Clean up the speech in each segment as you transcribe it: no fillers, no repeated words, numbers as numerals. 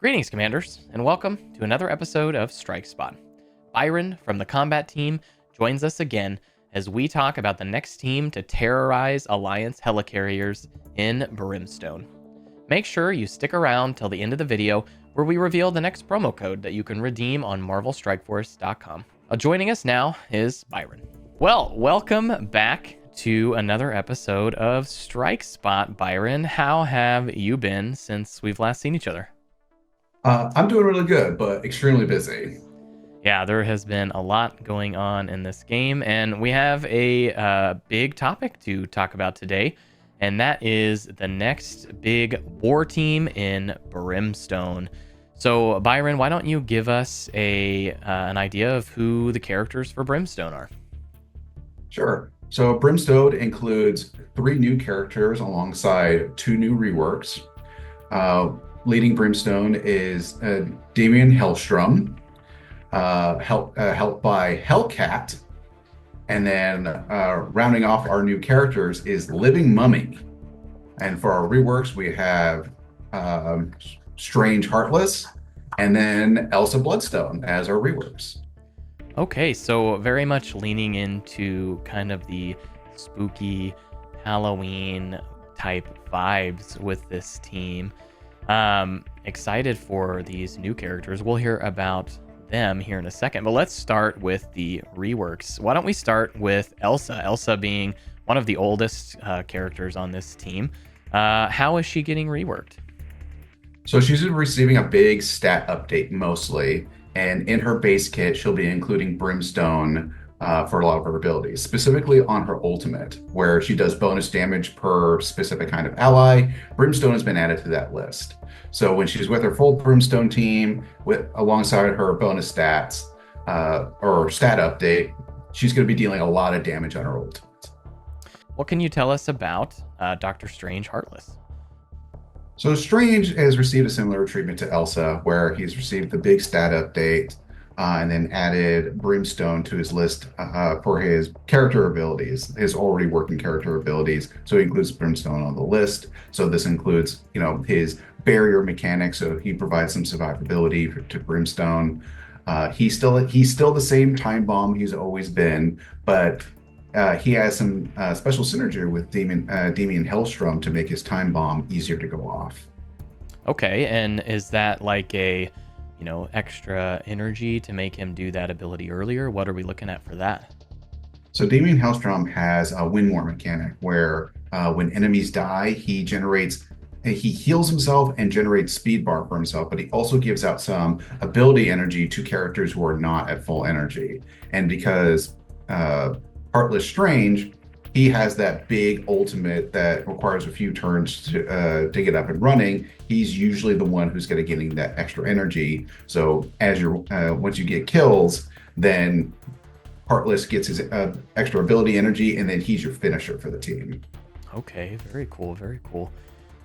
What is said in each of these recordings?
Greetings, Commanders, and welcome to another episode of Strike Spot. Byron from the combat team joins us again as we talk about the next team to terrorize Alliance helicarriers in Brimstone. Make sure you stick around till the end of the video where we reveal the next promo code that you can redeem on marvelstrikeforce.com. Joining us now is Byron. Well, welcome back to another episode of Strike Spot, Byron. How have you been since we've last seen each other? I'm doing really good, but extremely busy. Yeah, there has been a lot going on in this game, and we have a big topic to talk about today, and that is the next big war team in Brimstone. So, Byron, why don't you give us an idea of who the characters for Brimstone are? Sure. So Brimstone includes 3 new characters alongside 2 new reworks. Leading Brimstone is Daimon Hellstrom, helped by Hellcat, and then rounding off our new characters is Living Mummy. And for our reworks, we have Strange Heartless, and then Elsa Bloodstone as our reworks. Okay, so very much leaning into kind of the spooky Halloween type vibes with this team. Excited for these new characters. We'll hear about them here in a second, but let's start with the reworks. Why don't we start with Elsa? Elsa being one of the oldest characters on this team. How is she getting reworked? So she's receiving a big stat update mostly, and in her base kit, she'll be including Brimstone for a lot of her abilities, specifically on her ultimate, where she does bonus damage per specific kind of ally. Brimstone has been added to that list. So when she's with her full Brimstone team, alongside her bonus stats or stat update, she's going to be dealing a lot of damage on her ultimate. What can you tell us about Dr. Strange Heartless? So Strange has received a similar treatment to Elsa, where he's received the big stat update and then added Brimstone to his list for his character abilities, his already working character abilities. So he includes Brimstone on the list. So this includes, his barrier mechanic. So he provides some survivability to Brimstone. He's still the same time bomb he's always been, but he has some special synergy with Daimon Hellstrom to make his time bomb easier to go off. Okay, and is that like a extra energy to make him do that ability earlier? What are we looking at for that? So Daimon Hellstrom has a win more mechanic where when enemies die, he heals himself and generates speed bar for himself, but he also gives out some ability energy to characters who are not at full energy. And because Heartless Strange, he has that big ultimate that requires a few turns to get up and running. He's usually the one who's going to getting that extra energy. So as once you get kills, then Heartless gets his extra ability energy, and then he's your finisher for the team. Okay, very cool, very cool.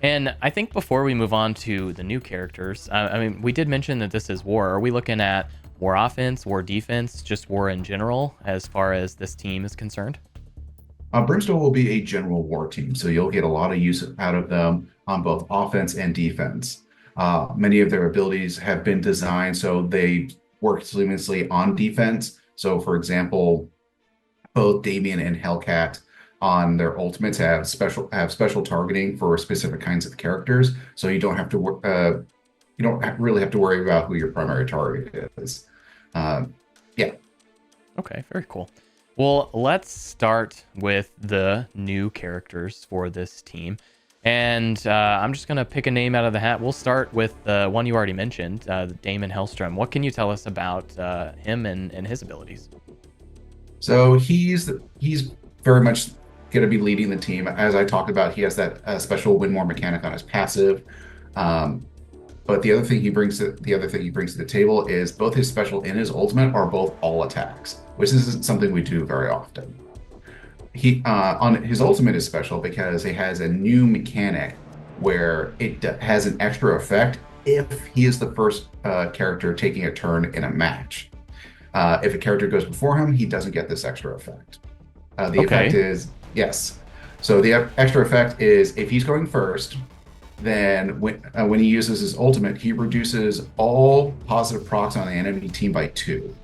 And I think before we move on to the new characters, we did mention that this is war. Are we looking at war offense, war defense, just war in general as far as this team is concerned? Brimstone will be a general war team, so you'll get a lot of use out of them on both offense and defense. Many of their abilities have been designed so they work seamlessly on defense. So, for example, both Daimon and Hellcat on their ultimates have special targeting for specific kinds of characters. So you don't have to really have to worry about who your primary target is. Yeah. Okay, very cool. Well, let's start with the new characters for this team. And I'm just going to pick a name out of the hat. We'll start with the one you already mentioned, Daimon Hellstrom. What can you tell us about him and his abilities? So he's very much going to be leading the team. As I talked about, he has that special win more mechanic on his passive. But the other thing he brings to the table is both his special and his ultimate are both all attacks, which isn't something we do very often. He on his ultimate is special because it has a new mechanic where it has an extra effect if he is the first character taking a turn in a match. If a character goes before him, he doesn't get this extra effect. The effect is yes. So the extra effect is if he's going first, then when he uses his ultimate, he reduces all positive procs on the enemy team by 2.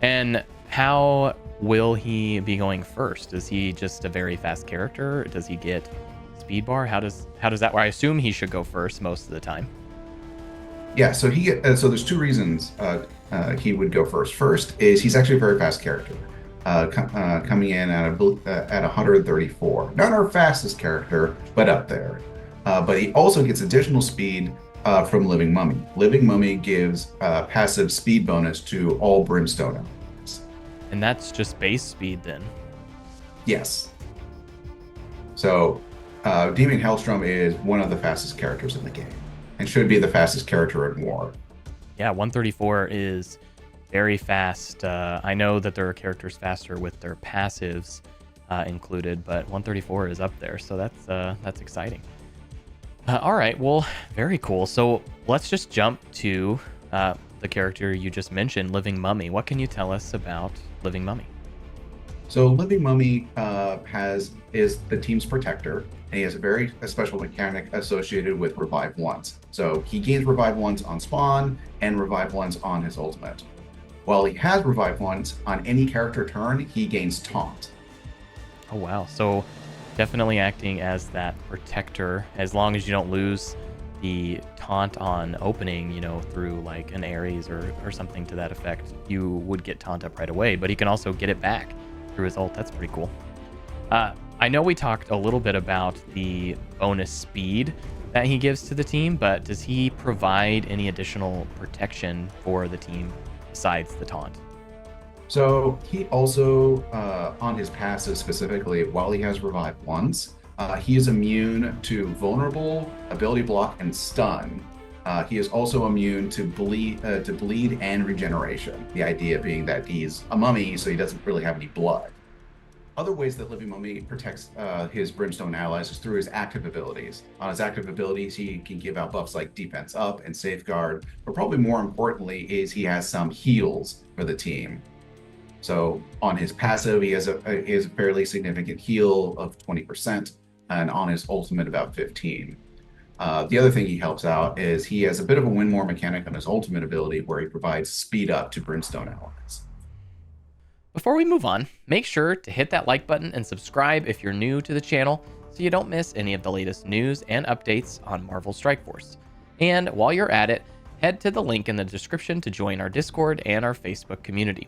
And how will he be going first? Is he just a very fast character? Does he get speed bar? How does that work? I assume he should go first most of the time. Yeah, so so there's 2 reasons he would go first. First is he's actually a very fast character, coming in at 134. Not our fastest character, but up there. But he also gets additional speed from Living Mummy. Living Mummy gives passive speed bonus to all Brimstone elements. And that's just base speed then. Yes. So Daimon Hellstrom is one of the fastest characters in the game and should be the fastest character in War. Yeah, 134 is very fast. I know that there are characters faster with their passives included, but 134 is up there, so that's exciting. All right, well, very cool. So let's just jump to the character you just mentioned, Living Mummy. What can you tell us about Living Mummy? So Living Mummy is the team's protector, and he has a special mechanic associated with Revive Once. So he gains Revive Once on spawn and Revive Once on his ultimate. While he has Revive Once, on any character turn, he gains Taunt. Oh, wow. So definitely acting as that protector, as long as you don't lose the taunt on opening, through like an Ares or something to that effect, you would get taunt up right away, but he can also get it back through his ult. That's pretty cool. I know we talked a little bit about the bonus speed that he gives to the team, but does he provide any additional protection for the team besides the taunt? So he also, on his passive specifically, while he has Revive Once, he is immune to Vulnerable, Ability Block, and Stun. He is also immune to bleed and Regeneration. The idea being that he's a mummy, so he doesn't really have any blood. Other ways that Living Mummy protects his Brimstone allies is through his active abilities. On his active abilities, he can give out buffs like Defense Up and Safeguard, but probably more importantly is he has some heals for the team. So on his passive, he has a fairly significant heal of 20%, and on his ultimate about 15. The other thing he helps out is he has a bit of a win more mechanic on his ultimate ability where he provides speed up to Brimstone allies. Before we move on, make sure to hit that like button and subscribe if you're new to the channel so you don't miss any of the latest news and updates on Marvel Strike Force. And while you're at it, head to the link in the description to join our Discord and our Facebook community.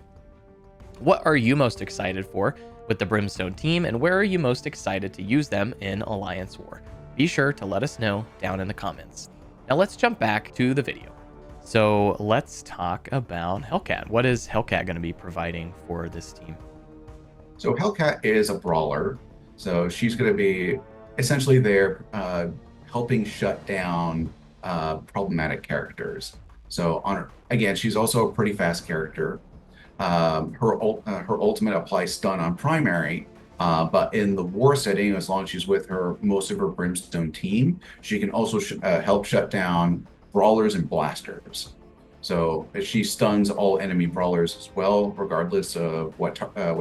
What are you most excited for with the Brimstone team, and where are you most excited to use them in Alliance War? Be sure to let us know down in the comments. Now let's jump back to the video. So let's talk about Hellcat. What is Hellcat going to be providing for this team? So Hellcat is a brawler. So she's going to be essentially there helping shut down problematic characters. So again, she's also a pretty fast character. Her ultimate applies stun on primary, but in the war setting, as long as she's with most of her Brimstone team, she can also help shut down brawlers and blasters. So she stuns all enemy brawlers as well, regardless of what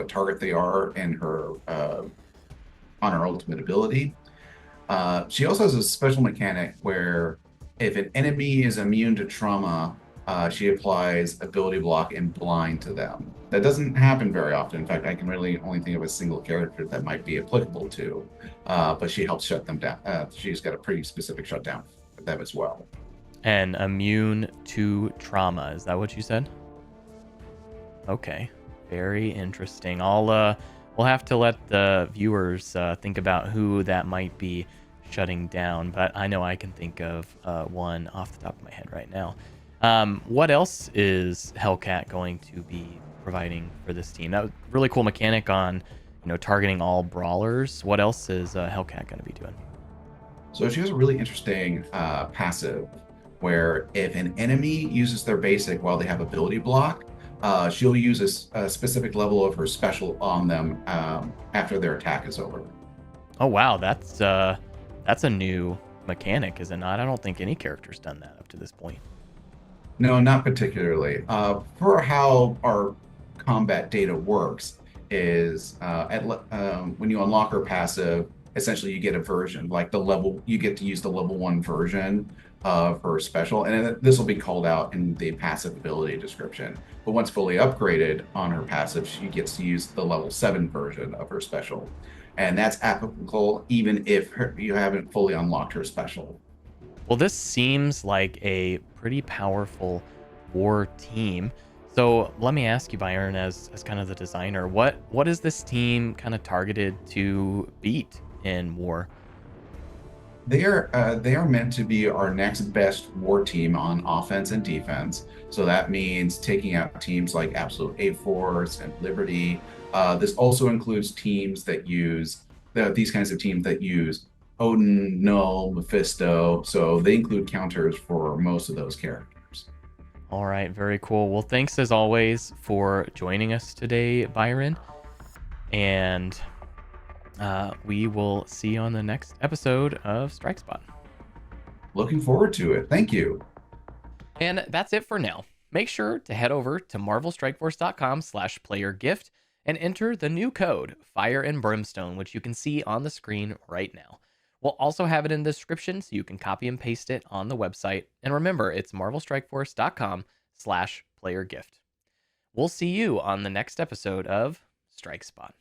target they are and on her ultimate ability. She also has a special mechanic where if an enemy is immune to trauma, she applies ability block and blind to them. That doesn't happen very often. In fact, I can really only think of a single character that might be applicable to, but she helps shut them down. She's got a pretty specific shutdown for them as well. And immune to trauma, is that what you said? Okay, very interesting. We'll have to let the viewers think about who that might be shutting down, but I know I can think of one off the top of my head right now. What else is Hellcat going to be providing for this team? That was a really cool mechanic on, targeting all brawlers. What else is Hellcat going to be doing? So she has a really interesting passive where if an enemy uses their basic while they have ability block, she'll use a specific level of her special on them after their attack is over. Oh wow, that's a new mechanic, is it not? I don't think any character's done that up to this point. No, not particularly. For how our combat data works is when you unlock her passive, essentially you get a version, like the level, you get to use the level 1 version of her special. And this will be called out in the passive ability description. But once fully upgraded on her passive, she gets to use the level 7 version of her special. And that's applicable even if you haven't fully unlocked her special. Well, this seems like a pretty powerful war team. So let me ask you, Byron, as kind of the designer, what is this team kind of targeted to beat in war? They are meant to be our next best war team on offense and defense. So that means taking out teams like Absolute A-Force and Liberty. This also includes teams that use these kinds of teams that use Odin, Null, Mephisto. So they include counters for most of those characters. All right, very cool. Well, thanks as always for joining us today, Byron. And we will see you on the next episode of Strike Spot. Looking forward to it. Thank you. And that's it for now. Make sure to head over to marvelstrikeforce.com/playergift and enter the new code Fire and Brimstone, which you can see on the screen right now. We'll also have it in the description so you can copy and paste it on the website. And remember, it's marvelstrikeforce.com/playergift. We'll see you on the next episode of Strike Spot.